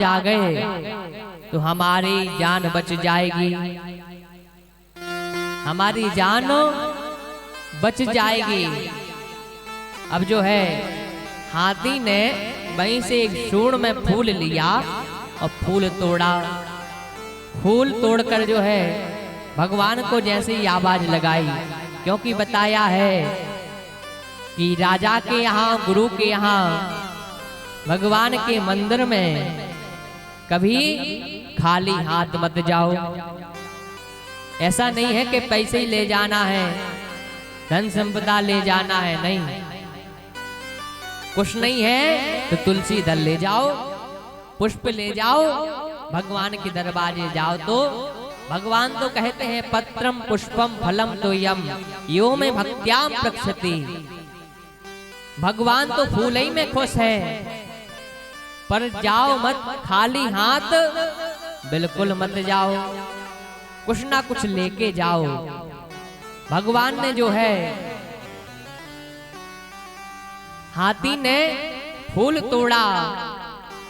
आ गए तो हमारी जान बच जाएगी, हमारी जान बच जाएगी। अब जो है हाथी ने वहीं से एक सूंड में फूल लिया और फूल तोड़ा। फूल तोड़कर जो है भगवान को जैसे ही आवाज लगाई, क्योंकि बताया है कि राजा के यहाँ, गुरु के यहाँ, भगवान के मंदिर में कभी खाली हाथ मत जाओ। ऐसा नहीं है कि पैसे ही ले जाना है, धन संपदा ले जाना है, नहीं। कुछ नहीं है तो तुलसी दल ले जाओ, पुष्प ले जाओ, भगवान के दरबारे जाओ। तो भगवान तो कहते हैं पत्रम पुष्पम फलम तो यम यो में भक्त्याम प्रक्षति। भगवान तो फूल ही में खुश है, पर जाओ मत खाली हाथ, बिल्कुल मत जाओ, कुछ ना कुछ लेके जाओ। भगवान ने जो है हाथी ने फूल तोड़ा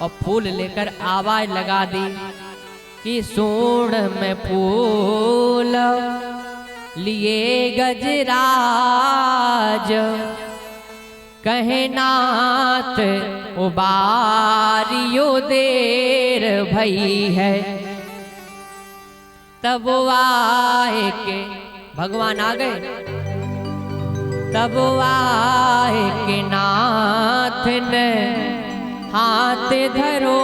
और फूल लेकर आवाज लगा दी कि सूंड में फूल लिए गजराज, कहे नाथ उबारियो देर भई है। तब आए के भगवान आ गए, तब आए के नाथ ने हाथ धरो,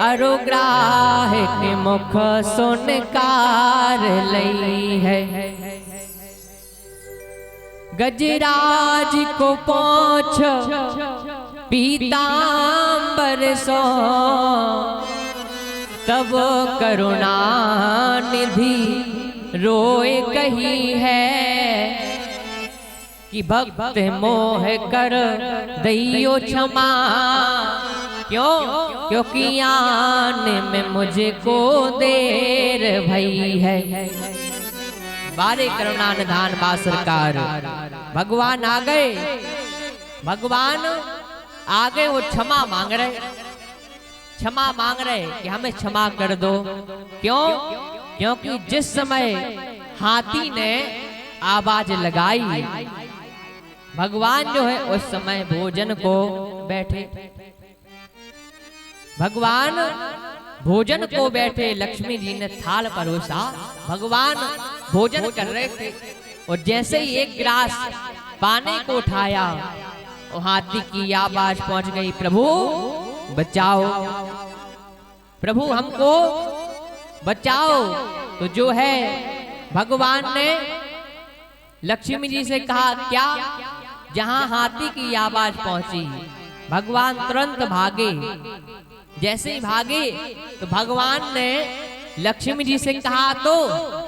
अरुग्राह के मुख सुनकार लई है। गजराज को पोंछ पीतांबर सो, तब करुणा निधि रोए कही है कि भक्त मोह कर दइयो क्षमा। क्यों? क्योंकि आने में मुझको देर भई है। बारे करुणा निधान बा सरकार, भगवान आ गए, भगवान आ गए, वो क्षमा मांग रहे, क्षमा मांग रहे कि हमें क्षमा कर दो। क्यों? क्योंकि जिस समय हाथी ने आवाज लगाई, भगवान जो है उस समय भोजन को बैठे, भगवान भोजन को बैठे, लक्ष्मी जी ने थाल परोसा, भगवान भोजन कर रहे थे। और जैसे ही एक गिलास पानी को उठाया, और हाथी की आवाज पहुंच गई, प्रभु बचाओ, प्रभु हमको बचाओ। तो जो है भगवान ने लक्ष्मी जी से कहा, क्या? जहां हाथी की आवाज पहुंची, भगवान तुरंत भागे। जैसे ही भागे तो भगवान ने लक्ष्मी जी से कहा तो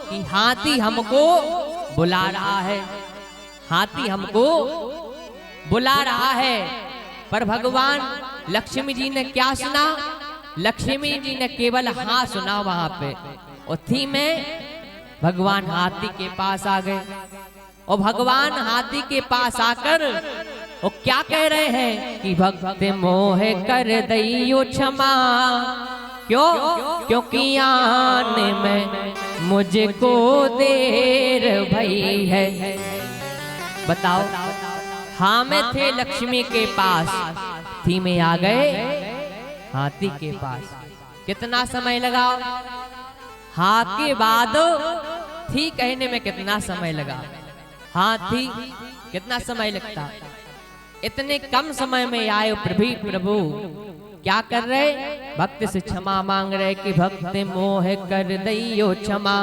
कि हाथी हमको बुला रहा है, हाथी हमको बुला रहा है। पर भगवान लक्ष्मी जी ने क्या सुना? लक्ष्मी जी ने केवल हाँ सुना वहां पे। और थी में भगवान हाथी के पास आ गए, और भगवान हाथी के पास आकर वो क्या कह रहे हैं कि भक्त मोह कर दइयो क्षमा। क्यों? क्योंकि आने में मुझको देर भई है। बताओ, हाँ में थे लक्ष्मी के पास, थी में आ गए हाथी के पास। कितना समय लगा? हाँ के बाद थी कहने में कितना समय लगा? हाँ थी कितना समय लगता? इतने कम समय में आए प्रभु क्या कर रहे? भक्त से क्षमा मांग रहे कि भक्त मोह कर दइयो क्षमा,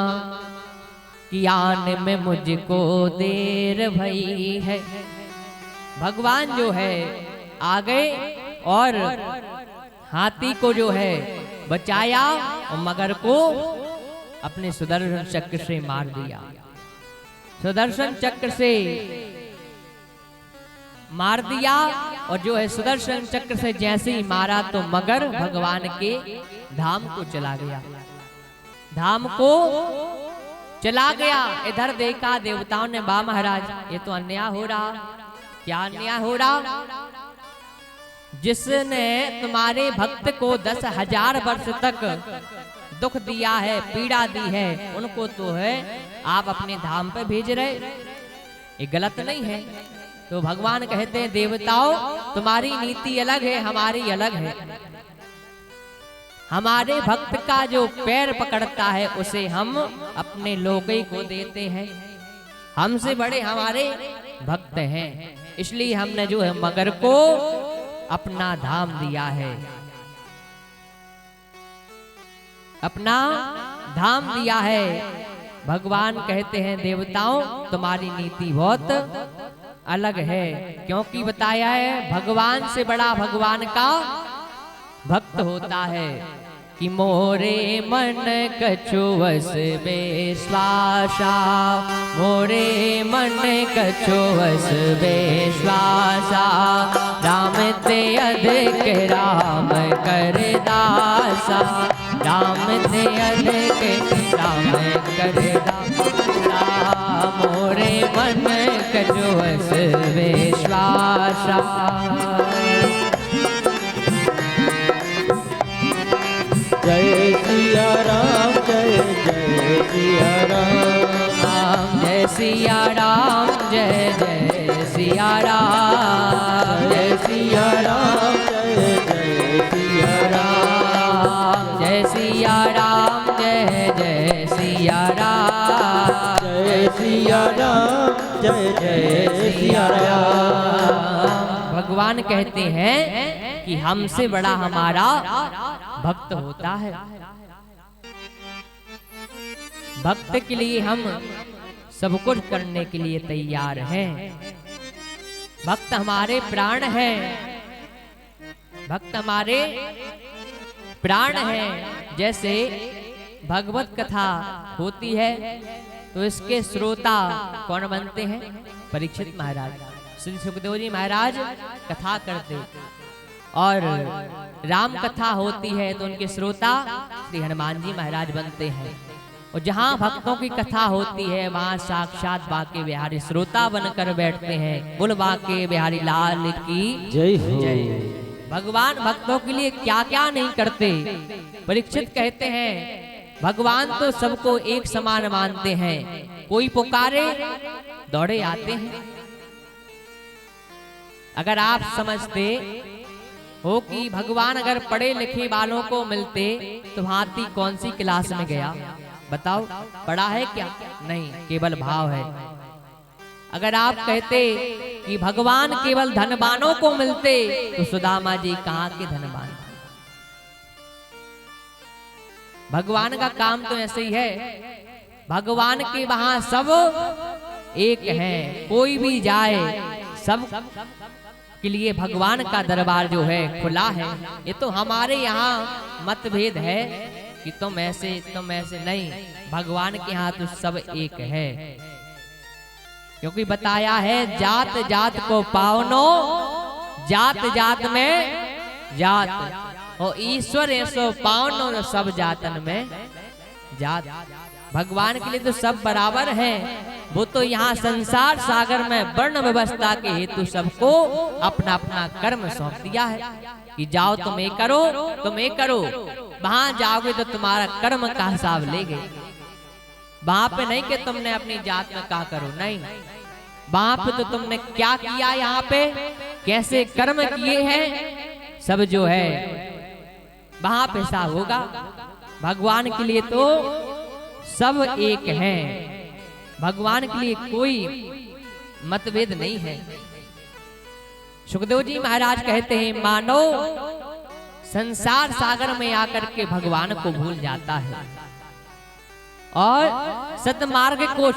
कि आने में मुझको देर भई है। भगवान जो है आ गए और हाथी को जो है बचाया, और मगर को अपने सुदर्शन चक्र से मार दिया। सुदर्शन चक्र से मार दिया, और जो है सुदर्शन चक्र से जैसे ही मारा तो मगर भगवान के धाम को चला गया, धाम को चला गया। इधर देखा देवताओं ने, बा महाराज ये तो अन्याय हो रहा। क्या अन्याय हो रहा? जिसने तुम्हारे भक्त को 10,000 वर्ष तक दुख दिया है, पीड़ा दी है, उनको तो है आप अपने धाम पे भेज रहे, ये गलत नहीं है। तो भगवान कहते हैं देवताओं तुम्हारी नीति अलग है, हमारी अलग है। हमारे भक्त का जो पैर पकड़ता है उसे हम अपने लोगों को देते हैं। हमसे बड़े हमारे भक्त हैं, इसलिए हमने जो है मगर को अपना धाम दिया है, अपना धाम दिया है। भगवान कहते हैं देवताओं तुम्हारी नीति बहुत अलग है, क्योंकि बताया है भगवान से बड़ा भगवान का भक्त होता है। कि मोरे मन कछु वस विश्वासा, मोरे मन कछु वस विश्वासा, राम ते अधिक राम कर दासा, राम ते अधिक राम कर दासा, मोरे मन कछु वस विश्वासा। जय सिया राम, जय जय सिया राम, जय सिया राम, जय जय सिया राम, जय सिया राम, जय जय सिया राम, जय सिया राम, जय जय सिया राम, जय सिया राम, जय जय सिया राम। भगवान कहते हैं कि हमसे बड़ा हमारा भक्त होता है। भक्त के लिए हम सब कुछ करने के लिए तैयार हैं। भक्त हमारे प्राण हैं, भक्त हमारे प्राण हैं। जैसे भगवत कथा होती है तो इसके श्रोता कौन बनते हैं? परीक्षित महाराज। श्री सुखदेव जी महाराज कथा करते, और राम कथा होती है तो उनके श्रोता श्री हनुमान जी महाराज बनते हैं। और जहाँ भक्तों की कथा होती है वहाँ साक्षात बांके बिहारी श्रोता बनकर बैठते हैं। बोल बांके बिहारी लाल की जय हो। जय। भगवान भक्तों के लिए क्या क्या नहीं करते। परीक्षित कहते हैं भगवान तो सबको एक समान मानते हैं, कोई पुकारे दौड़े आते हैं। अगर आप समझते हो कि भगवान अगर पढ़े लिखे वालों को मिलते तो हाथी कौन सी क्लास में गया? बताओ, पढ़ा है क्या? नहीं, केवल भाव है। अगर आप कहते कि भगवान केवल धनवानों को मिलते तो सुदामा जी कहाँ के धनवान? भगवान का काम तो ऐसे ही है, भगवान के वहां सब एक हैं। कोई भी जाए सब के लिए भगवान का दरबार जो है खुला है। ये तो हमारे यहाँ मतभेद है कि तुम ऐसे नहीं, भगवान के यहाँ तो सब एक है। क्योंकि बताया है जात जात को पावनो, जात जात में जात, और ईश्वर ऐसो पावनो सब जातन में जात। भगवान के लिए तो सब बराबर है। वो तो यहाँ संसार सागर में वर्ण व्यवस्था के हेतु सबको अपना अपना कर्म सौंप दिया है कि जाओ तुम ये करो, तुम ये करो। वहां जाओगे तो तुम्हारा कर्म का हिसाब लेंगे। वहां पे नहीं कि तुमने अपनी जात में क्या करो, नहीं, वहां पे तो तुमने क्या किया, यहाँ पे कैसे कर्म किए हैं, सब जो है वहां पे हिसाब होगा। भगवान के लिए तो सब एक हैं, भगवान के लिए कोई मतभेद नहीं है। सुखदेव जी महाराज कहते हैं मानो संसार सागर में आकर के भगवान को भूल जाता है और सतमार्ग को